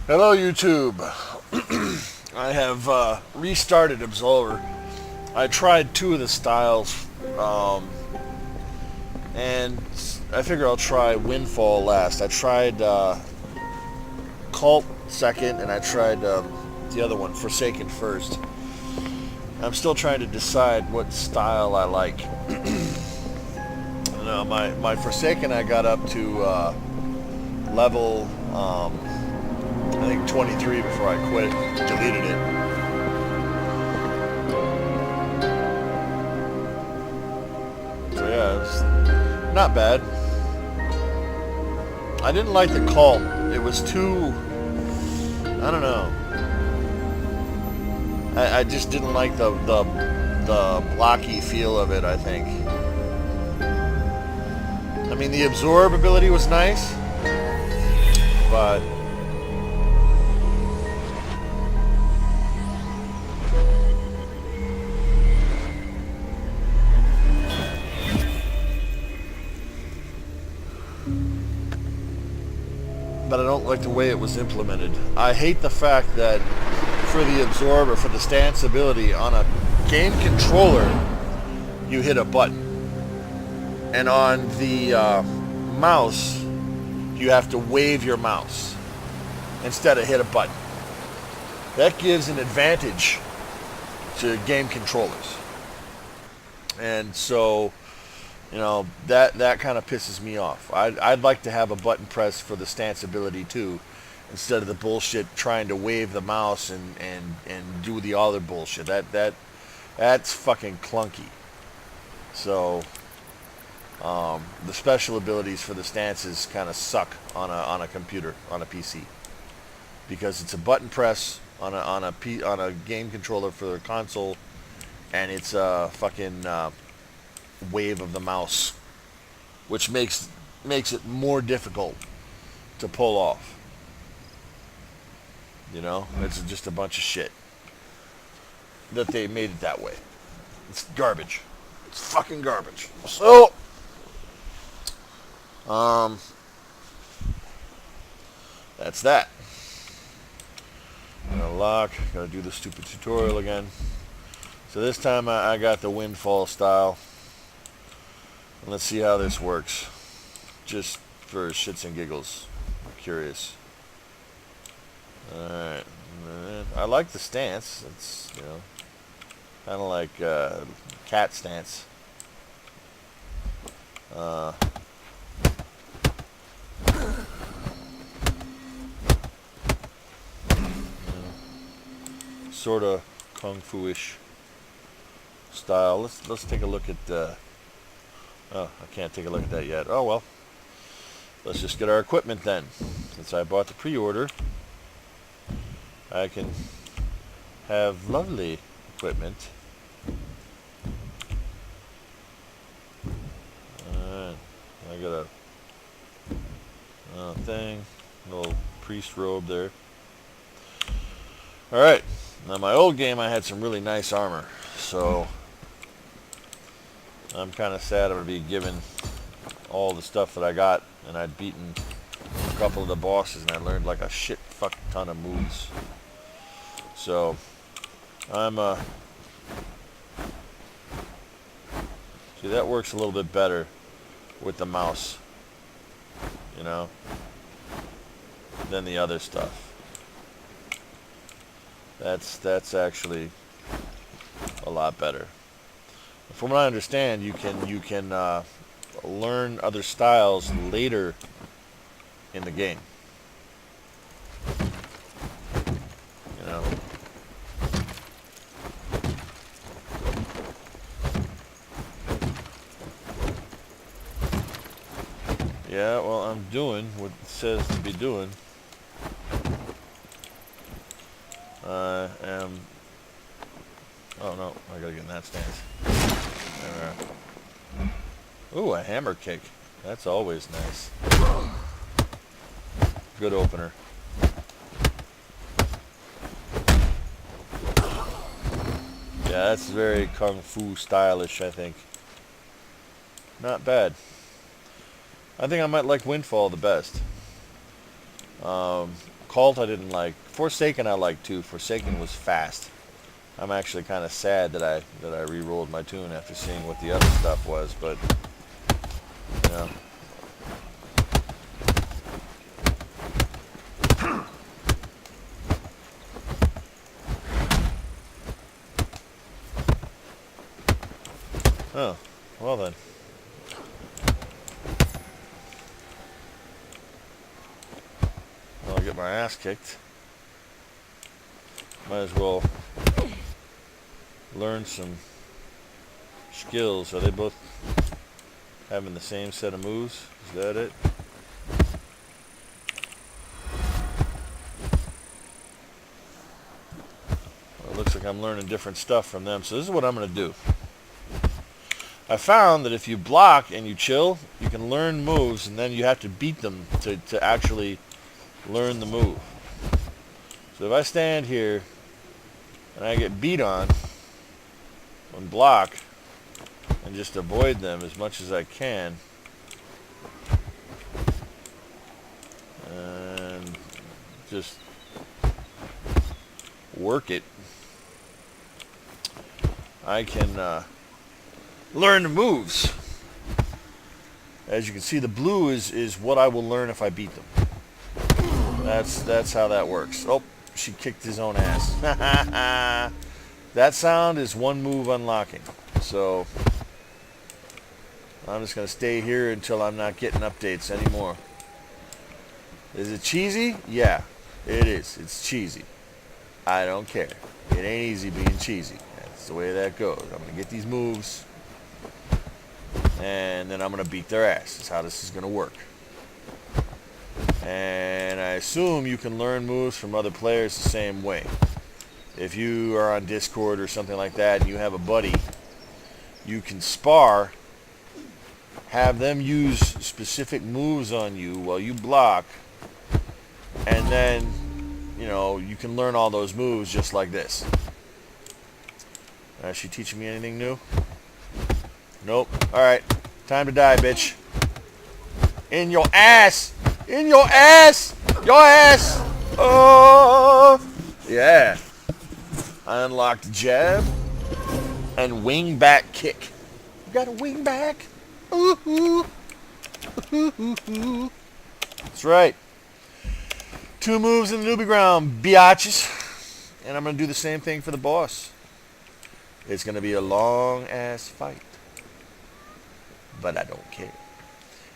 Hello, YouTube. I have restarted Absolver. I tried two of the styles, and I figure I'll try Windfall last. I tried Cult second, and I tried the other one, Forsaken, first. I'm still trying to decide what style I like. No, my Forsaken I got up to level, I think 23 before I quit, deleted it. So yeah, it's not bad. I didn't like the cult. It was too, I don't know. I just didn't like the blocky feel of it, I think. I mean, the absorb ability was nice, but I don't like the way it was implemented. I hate the fact that for the absorb or for the stance ability on a game controller, you hit a button, and on the mouse, you have to wave your mouse instead of hit a button. That gives an advantage to game controllers, and so that kind of pisses me off. I'd like to have a button press for the stance ability too, instead of the bullshit trying to wave the mouse and do the other bullshit. That's fucking clunky. So the special abilities for the stances kind of suck on a computer, on a PC, because it's a button press on a game controller for the console, and it's a fucking wave of the mouse, which makes it more difficult to pull off. It's just a bunch of shit that they made it that way. It's garbage. It's fucking garbage. So, that's that. Gotta lock. Gotta do the stupid tutorial again. So this time I got the Windfall style. Let's see how this works. Just for shits and giggles. I'm curious. Alright. I like the stance. It's, kind of like cat stance. Sort of kung fu-ish style. Let's take a look at oh, I can't take a look at that yet. Oh well. Let's just get our equipment then. Since I bought the pre-order, I can have lovely equipment. Alright. I got a thing. Little priest robe there. Alright. Now my old game I had some really nice armor. So I'm kind of sad I'm going to be given all the stuff that I got, and I'd beaten a couple of the bosses, and I learned like a shit fuck ton of moves. So, I'm, see, that works a little bit better with the mouse, than the other stuff. That's actually a lot better. From what I understand, you can learn other styles later in the game. Yeah, well, I'm doing what it says to be doing. I am. Oh no, I gotta get in that stance. Ooh, a hammer kick. That's always nice. Good opener. Yeah, that's very kung fu stylish, I think. Not bad. I think I might like Windfall the best. Cult Occult I didn't like. Forsaken I liked too. Forsaken was fast. I'm actually kind of sad that I re-rolled my tune after seeing what the other stuff was, but yeah. Oh, well then. I'll get my ass kicked. Might as well learn some skills. Are they both having the same set of moves? Is that it? Well, it looks like I'm learning different stuff from them. So this is what I'm going to do. I found that if you block and you chill, you can learn moves, and then you have to beat them to actually learn the move. So if I stand here and I get beat on block and just avoid them as much as I can, and just work it, I can learn the moves. As you can see, the blue is what I will learn if I beat them. That's how that works. Oh, she kicked his own ass. That sound is one move unlocking. So I'm just going to stay here until I'm not getting updates anymore. Is it cheesy? Yeah, it is. It's cheesy. I don't care. It ain't easy being cheesy. That's the way that goes. I'm going to get these moves, and then I'm going to beat their ass. That's how this is going to work. And I assume you can learn moves from other players the same way. If you are on Discord or something like that and you have a buddy, you can spar, have them use specific moves on you while you block, and then, you know, you can learn all those moves just like this. Is she teaching me anything new? Nope. Alright. Time to die, bitch. In your ass! In your ass! Your ass! Oh! Yeah. I unlocked jab and wing back kick. You got a wing back? Ooh, ooh. Ooh, ooh, ooh. That's right. 2 moves in the newbie ground, biatches. And I'm going to do the same thing for the boss. It's going to be a long-ass fight. But I don't care.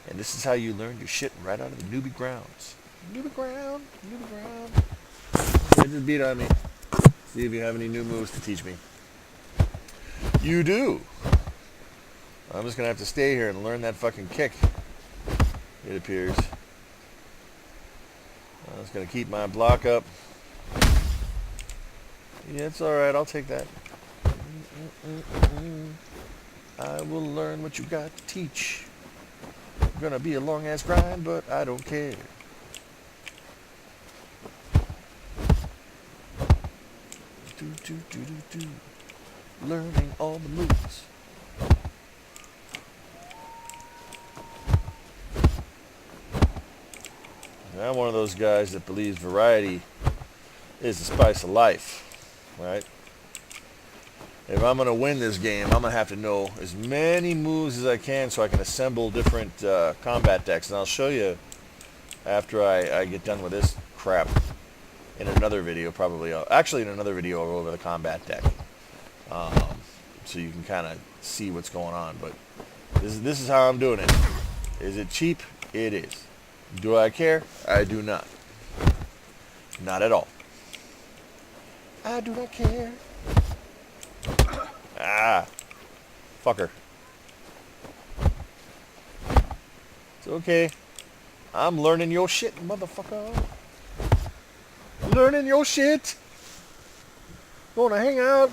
And this is how you learn your shit right out of the newbie grounds. Newbie ground, newbie ground. They just beat on me. See if you have any new moves to teach me. You do. I'm just going to have to stay here and learn that fucking kick, it appears. I'm just going to keep my block up. Yeah, it's alright. I'll take that. I will learn what you got to teach. It's going to be a long-ass grind, but I don't care. Learning all the moves. I'm one of those guys that believes variety is the spice of life, right? If I'm going to win this game, I'm going to have to know as many moves as I can so I can assemble different combat decks. And I'll show you after I get done with this crap in another video, probably. Actually, in another video, I'll go over the combat deck. So you can kind of see what's going on. But this is how I'm doing it. Is it cheap? It is. Do I care? I do not. Not at all. I do not care. Ah. Fucker. It's okay. I'm learning your shit, motherfucker. Learning your shit. Gonna hang out.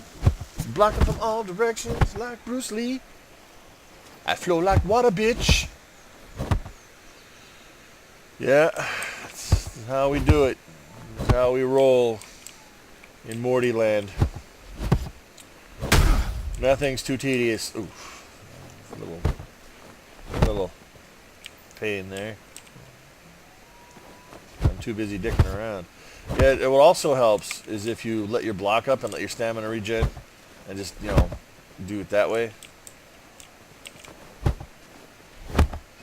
Blocking from all directions like Bruce Lee. I flow like water, bitch. Yeah. That's how we do it. That's how we roll in Morty land. Nothing's too tedious. Oof. A little pain there. I'm too busy dicking around. Yeah, what also helps is if you let your block up and let your stamina regen, and just, do it that way.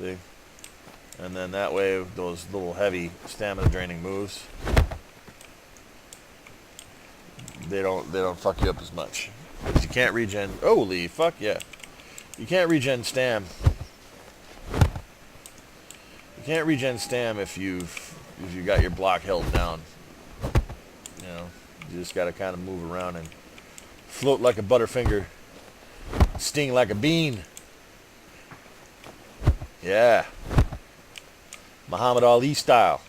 See? And then that way, those little heavy stamina draining moves, they don't fuck you up as much. Because you can't regen. Holy fuck yeah. You can't regen stam. You can't regen stam if you got your block held down. You just got to kind of move around and float like a butterfinger, sting like a bean. Yeah. Muhammad Ali style.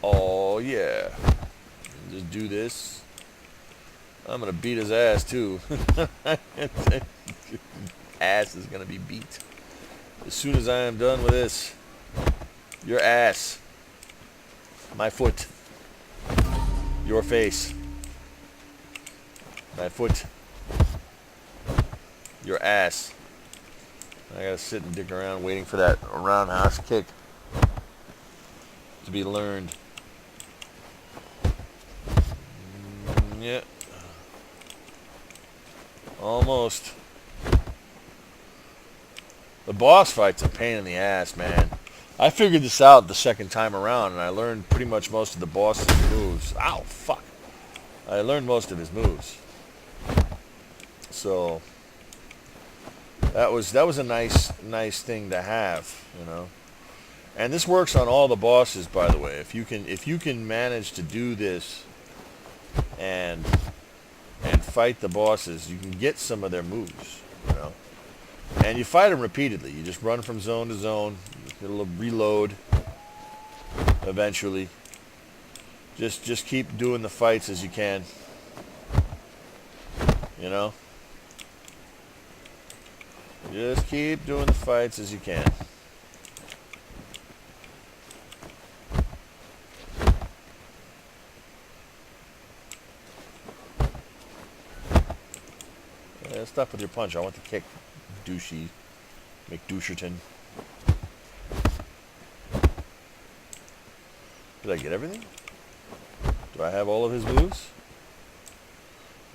Oh yeah. Just do this. I'm gonna beat his ass too. Ass is gonna be beat. As soon as I am done with this. Your ass. My foot. Your face. My foot. Your ass. I gotta sit and dick around waiting for that roundhouse kick to be learned. Yeah. Almost. The boss fight's a pain in the ass, man. I figured this out the second time around, and I learned pretty much most of the boss's moves. Ow, fuck. I learned most of his moves. So that was a nice thing to have, And this works on all the bosses, by the way. If you can manage to do this and fight the bosses, you can get some of their moves, And you fight them repeatedly. You just run from zone to zone. It'll reload eventually. Just keep doing the fights as you can. Just keep doing the fights as you can. Yeah, stop with your punch. I want the kick. Douchey. McDoucherton. Did I get everything? Do I have all of his moves?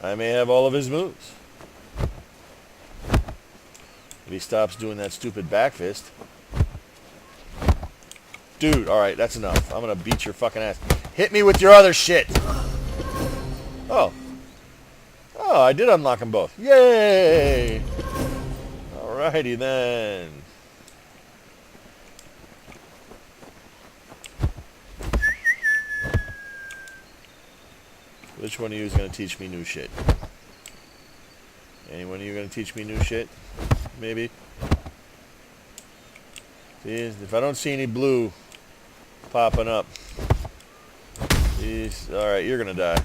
I may have all of his moves. If he stops doing that stupid back fist. Dude, alright, that's enough. I'm gonna beat your fucking ass. Hit me with your other shit! Oh. Oh, I did unlock them both. Yay! Alrighty then. Which one of you is going to teach me new shit? Any one of you going to teach me new shit? Maybe? See, if I don't see any blue popping up, alright, you're going to die.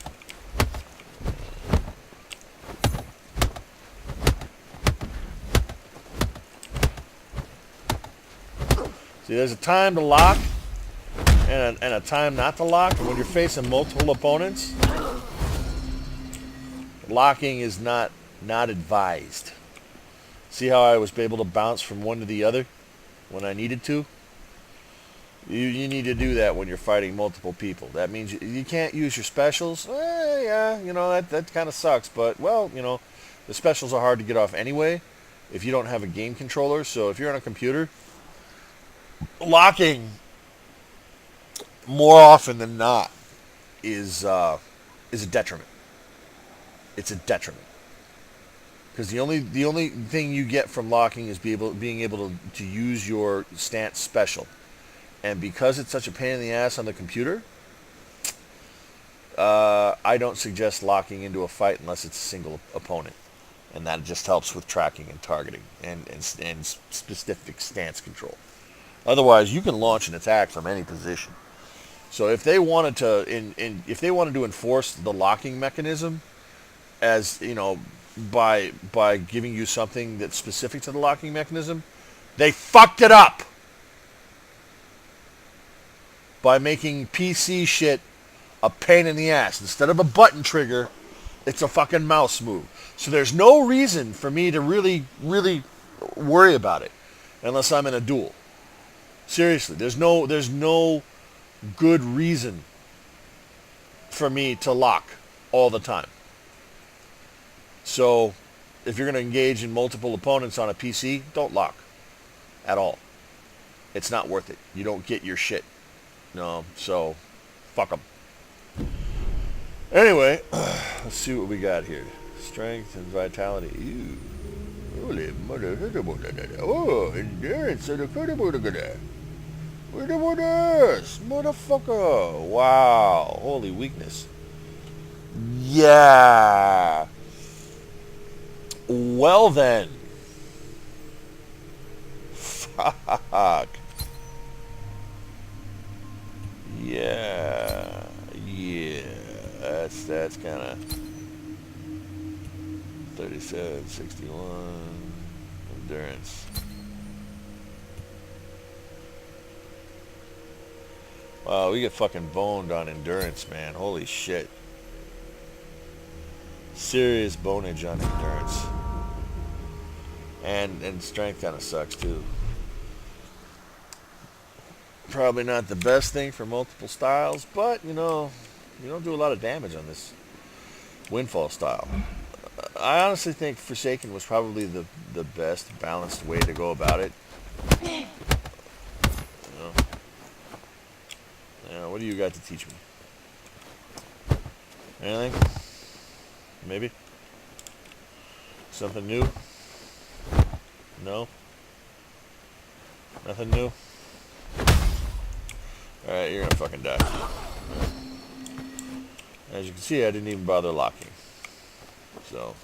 See, there's a time to lock and a time not to lock. And when you're facing multiple opponents, locking is not advised. See how I was able to bounce from one to the other when I needed to? You need to do that when you're fighting multiple people. That means you can't use your specials. Yeah, that kind of sucks. But, well, the specials are hard to get off anyway if you don't have a game controller. So if you're on a computer, locking more often than not is a detriment. It's a detriment because the only thing you get from locking is being able to use your stance special, and because it's such a pain in the ass on the computer, I don't suggest locking into a fight unless it's a single opponent, and that just helps with tracking and targeting and specific stance control. Otherwise, you can launch an attack from any position. So if they wanted to enforce the locking mechanism, as by giving you something that's specific to the locking mechanism, they fucked it up by making PC shit a pain in the ass. Instead of a button trigger, it's a fucking mouse move. So there's no reason for me to really worry about it. unless I'm in a duel. Seriously, there's no good reason for me to lock all the time. So, if you're going to engage in multiple opponents on a PC, don't lock at all. It's not worth it. You don't get your shit. No, so fuck them. Anyway, let's see what we got here. Strength and vitality. Ew. Holy mother. Oh, endurance. Motherfucker. Wow. Holy weakness. Yeah. Well then. Fuck. Yeah. That's kind of 37, 61 endurance. Wow, we get fucking boned on endurance, man. Holy shit. Serious bonage on endurance. And strength kind of sucks too. Probably not the best thing for multiple styles, but you know, you don't do a lot of damage on this windfall style. I honestly think Forsaken was probably the best balanced way to go about it. You know, what do you got to teach me? Anything? Maybe? Something new? No? Nothing new? Alright, you're gonna fucking die. As you can see, I didn't even bother locking. So.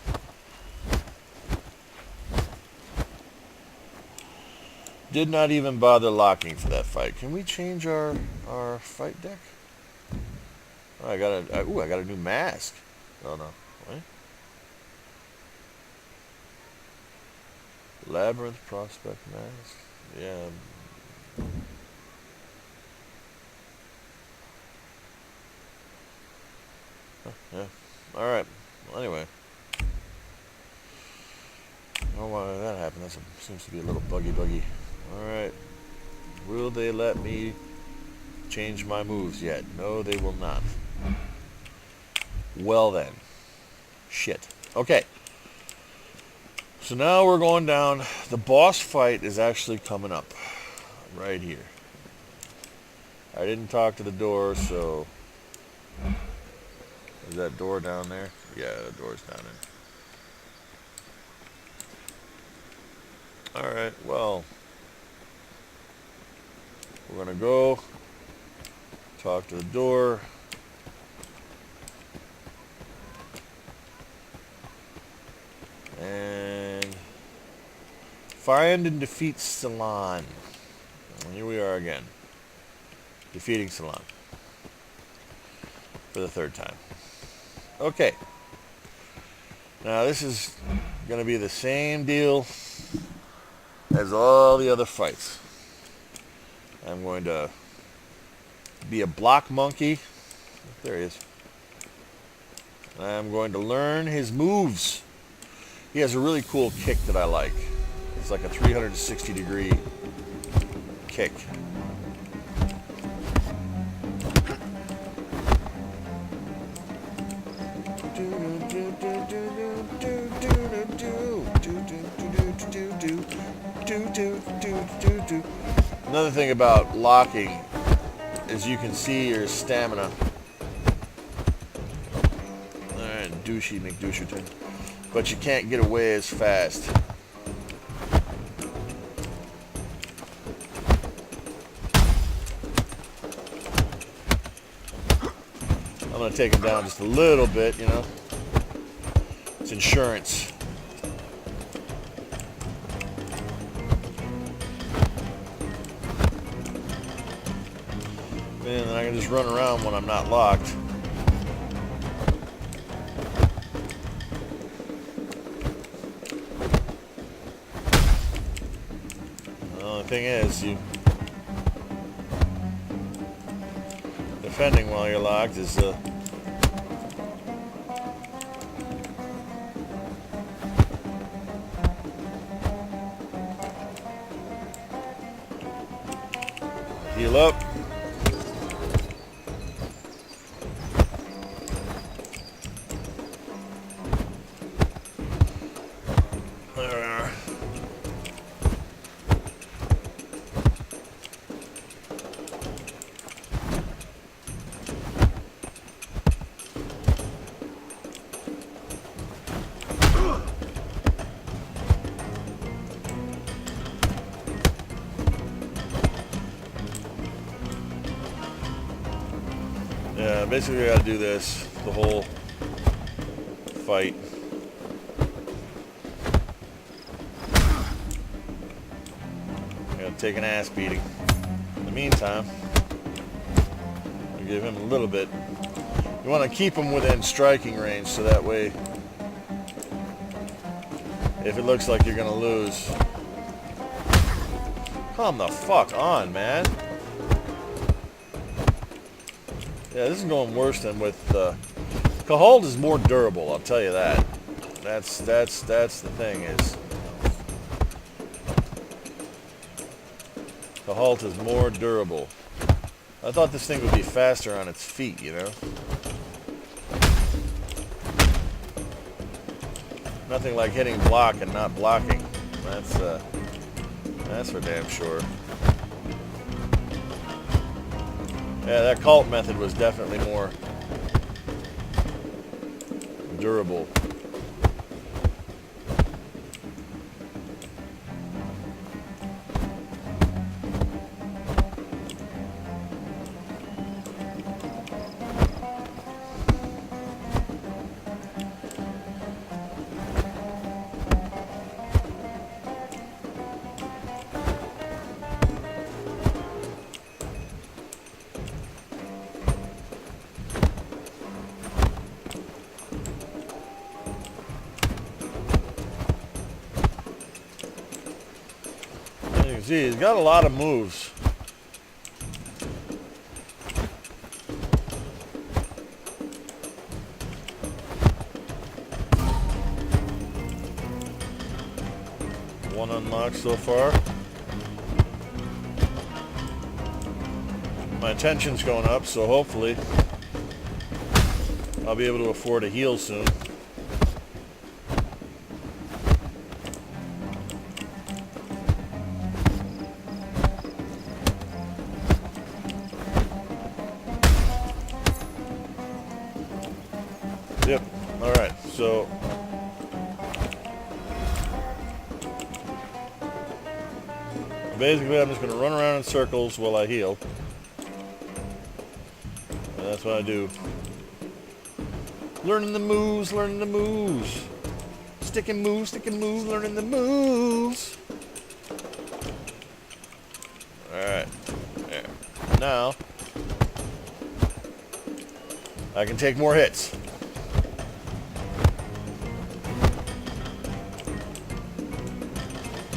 Did not even bother locking for that fight. Can we change our fight deck? Oh, I got a new mask. Oh no. What? Labyrinth Prospect mask. Yeah. Yeah. Alright. Well, anyway. Oh, why did that happen? That seems to be a little buggy. Alright. Will they let me change my moves yet? No, they will not. Well then. Shit. Okay. So now we're going down. The boss fight is actually coming up. Right here. I didn't talk to the door, so... Is that door down there? Yeah, the door's down there. Alright, well. We're gonna go. Talk to the door. And... Find and defeat Salon. And here we are again. Defeating Salon. For the third time. Okay. Now this is going to be the same deal as all the other fights. I'm going to be a block monkey. There he is. I'm going to learn his moves. He has a really cool kick that I like. It's like a 360 degree kick. Another thing about locking is you can see your stamina. Alright, douchey McDoucherton. But you can't get away as fast. I'm going to take him down just a little bit, you know. It's insurance. And then I can just run around when I'm not locked. The only thing is, defending while you're locked is Heal up. There. Yeah, basically we gotta do this the whole fight. Gotta take an ass beating. In the meantime, we give him a little bit. You want to keep him within striking range so that way, if it looks like you're gonna lose, come the fuck on, man. Yeah, this is going worse than with Cahold is more durable, I'll tell you that. That's the thing is Cahold is more durable. I thought this thing would be faster on its feet, you know. Nothing like hitting block and not blocking. That's for damn sure. Yeah, that cult method was definitely more durable. See, he's got a lot of moves. One unlocked so far. My attention's going up, so hopefully I'll be able to afford a heal soon. Yep. Alright, so basically I'm just going to run around in circles while I heal. And that's what I do. Learning the moves, learning the moves. Stick and move, learning the moves. Alright. There. Now I can take more hits.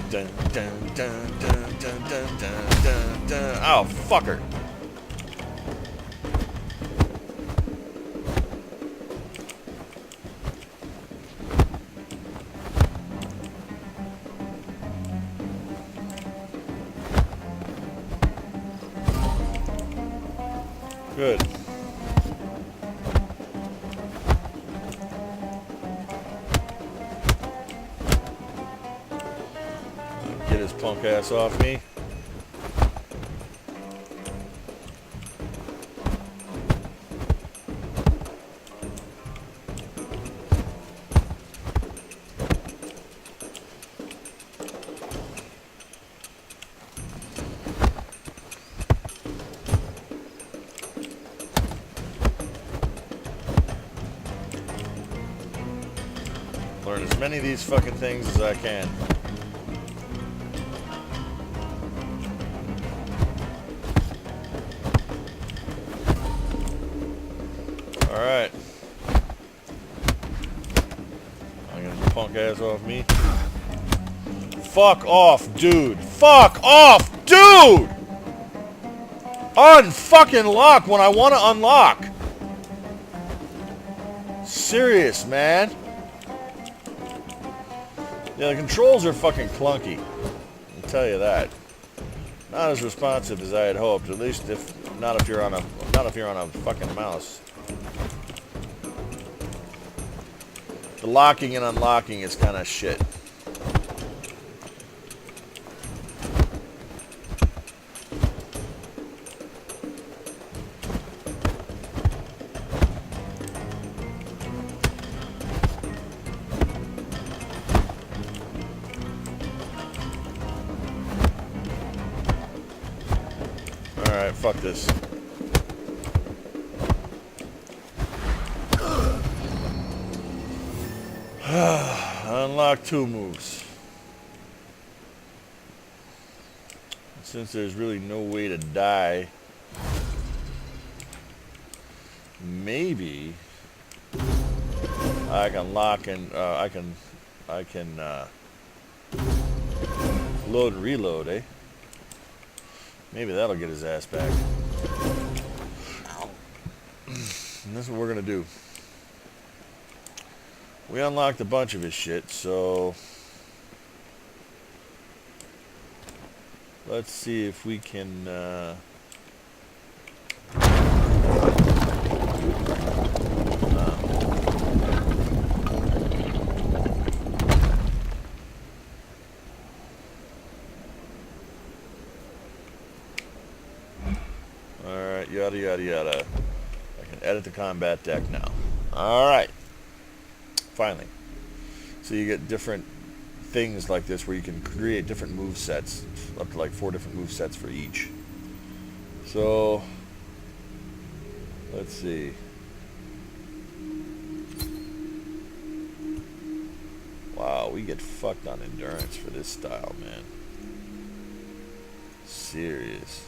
Dun, dun, dun, dun, dun, dun, dun, dun, dun. Oh, fucker. Good. Get his punk ass off me. Learn as many of these fucking things as I can. Alright. I'm gonna punk ass off me. Fuck off, dude. Fuck off, dude! Unfucking lock when I want to unlock. Serious, man. Yeah, the controls are fucking clunky. I'll tell you that. Not as responsive as I had hoped. At least if not if you're on a fucking mouse. The locking and unlocking is kind of shit. Alright, fuck this. Unlock 2 moves. Since there's really no way to die, maybe I can lock and I can load and reload, eh? Maybe that'll get his ass back. And that's what we're gonna do. We unlocked a bunch of his shit, so let's see if we can alright, yada yada yada. I can edit the combat deck now. Alright. Finally. So you get different things like this where you can create different move sets, up to like 4 different move sets for each. So let's see. Wow, we get fucked on endurance for this style, man. Serious.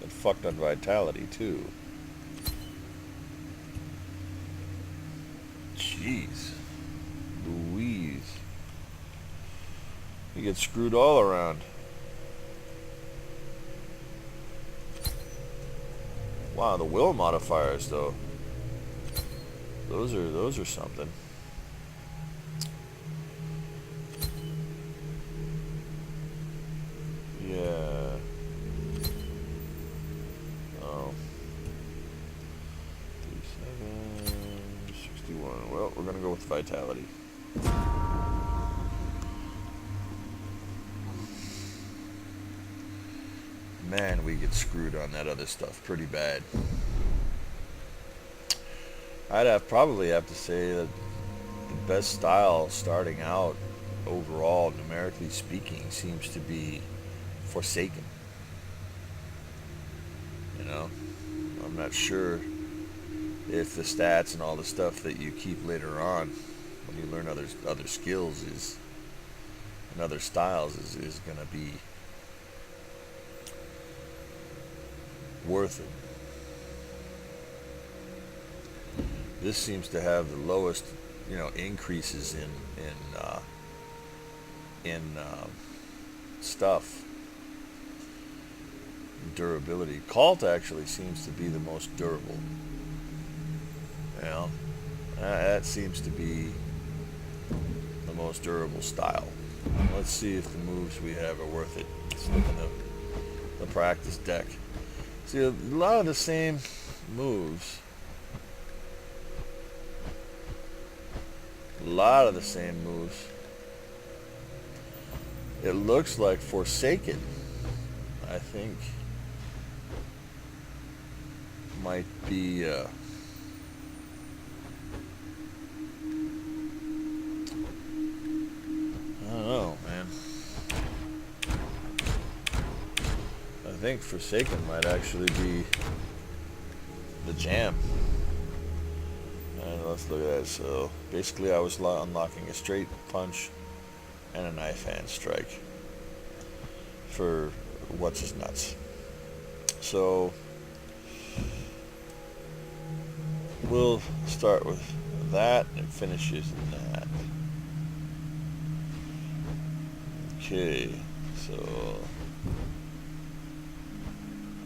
Get fucked on vitality too. Jeez Louise. You get screwed all around. Wow, the will modifiers though. Those are something. Yeah. Oh. 61. Well, we're gonna go with vitality. Man, we get screwed on that other stuff pretty bad. I'd probably have to say that the best style starting out overall, numerically speaking, seems to be Forsaken. You know, I'm not sure if the stats and all the stuff that you keep later on when you learn other skills and other styles is going to be worth it. This seems to have the lowest, increases in stuff. Durability. Cult actually seems to be the most durable. That seems to be the most durable style. Let's see if the moves we have are worth it. Let's look in the practice deck. See, a lot of the same moves. It looks like Forsaken, I think, might be I don't know, man. I think Forsaken might actually be the jam. And let's look at that. So basically I was unlocking a straight punch and a knife hand strike for what's his nuts. So we'll start with that and finishes in that. Okay, so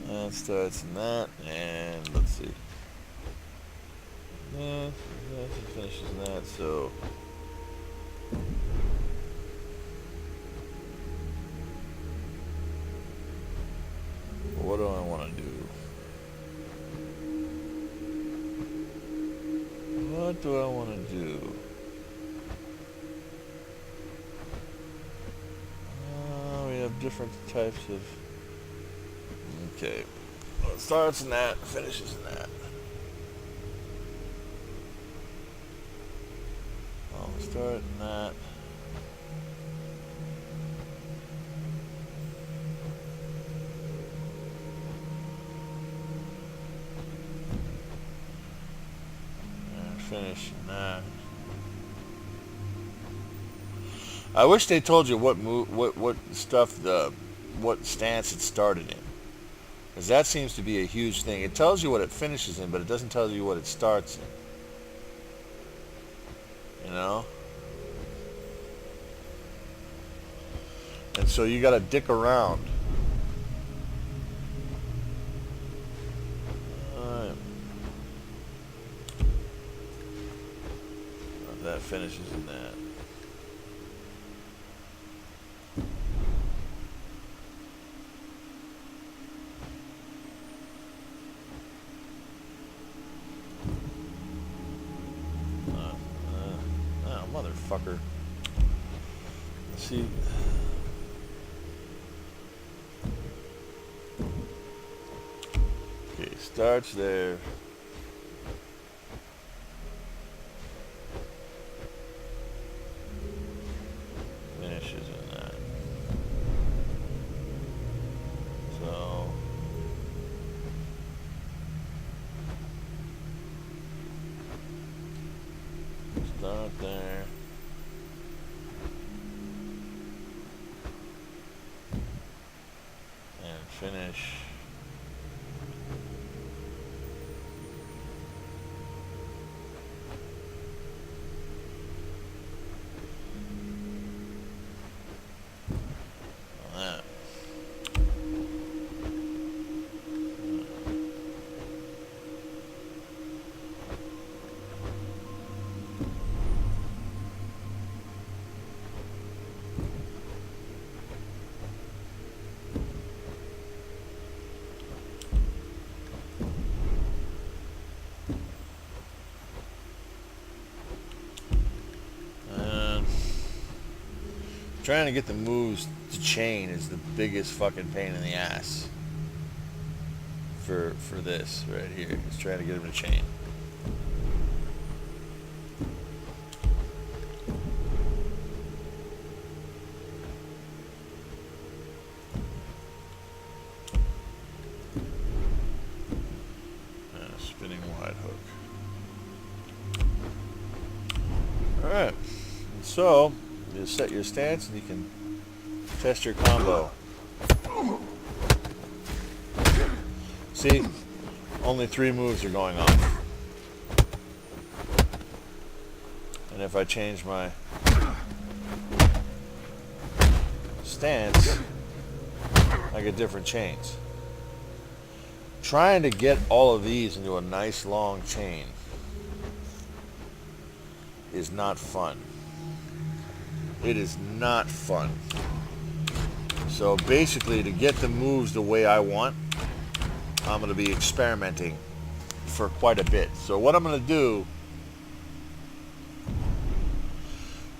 that starts in that, and let's see. That finishes in that, so do I want to do? We have different types of... Okay. Well, it starts in that, finishes in that. I'll start in that. And finish in that. I wish they told you what what stance it started in, because that seems to be a huge thing. It tells you what it finishes in, but it doesn't tell you what it starts in. You know? And so you gotta dick around. Alright. That finishes in that. Motherfucker. See. Okay, starts there. Finishes in that. So. Start there. And finish. That. Trying to get the moves to chain is the biggest fucking pain in the ass for this right here. Just trying to get them to chain. And a spinning wide hook. Alright. So you set your stance and you can test your combo. See, only 3 moves are going off. And if I change my stance, I get different chains. Trying to get all of these into a nice long chain is not fun. It is not fun. So basically, to get the moves the way I want, I'm going to be experimenting for quite a bit. So what I'm going to do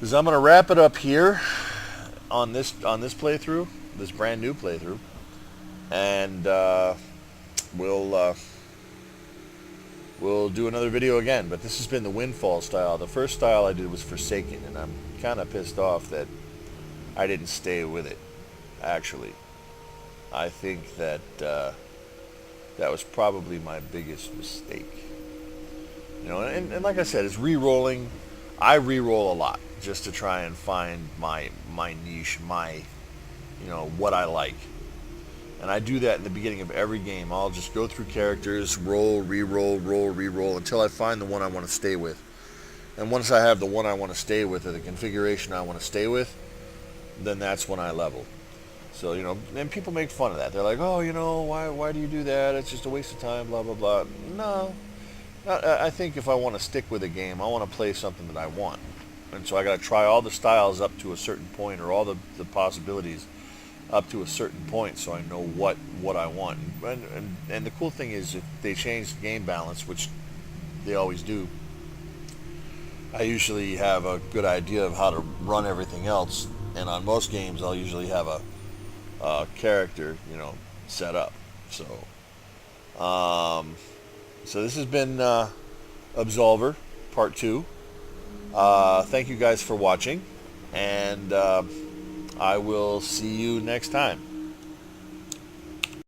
is I'm going to wrap it up here on this playthrough, this brand new playthrough, and we'll do another video again. But this has been the Windfall style. The first style I did was Forsaken, and I'm kind of pissed off that I didn't stay with it. Actually, I think that that was probably my biggest mistake. You know, and like I said, it's re-rolling. I re-roll a lot just to try and find my niche, you know, what I like. And I do that in the beginning of every game. I'll just go through characters, roll, re-roll, roll, re-roll, until I find the one I want to stay with. And once I have the one I want to stay with, or the configuration I want to stay with, then that's when I level. So, you know, and people make fun of that. They're like, oh, you know, why do you do that? It's just a waste of time, blah, blah, blah. No. I think if I want to stick with a game, I want to play something that I want. And so I got to try all the styles up to a certain point, or all the possibilities up to a certain point, so I know what I want. And the cool thing is, if they change the game balance, which they always do, I usually have a good idea of how to run everything else, and on most games I'll usually have a character, set up. Um, so this has been Absolver Part 2. Thank you guys for watching, and I will see you next time.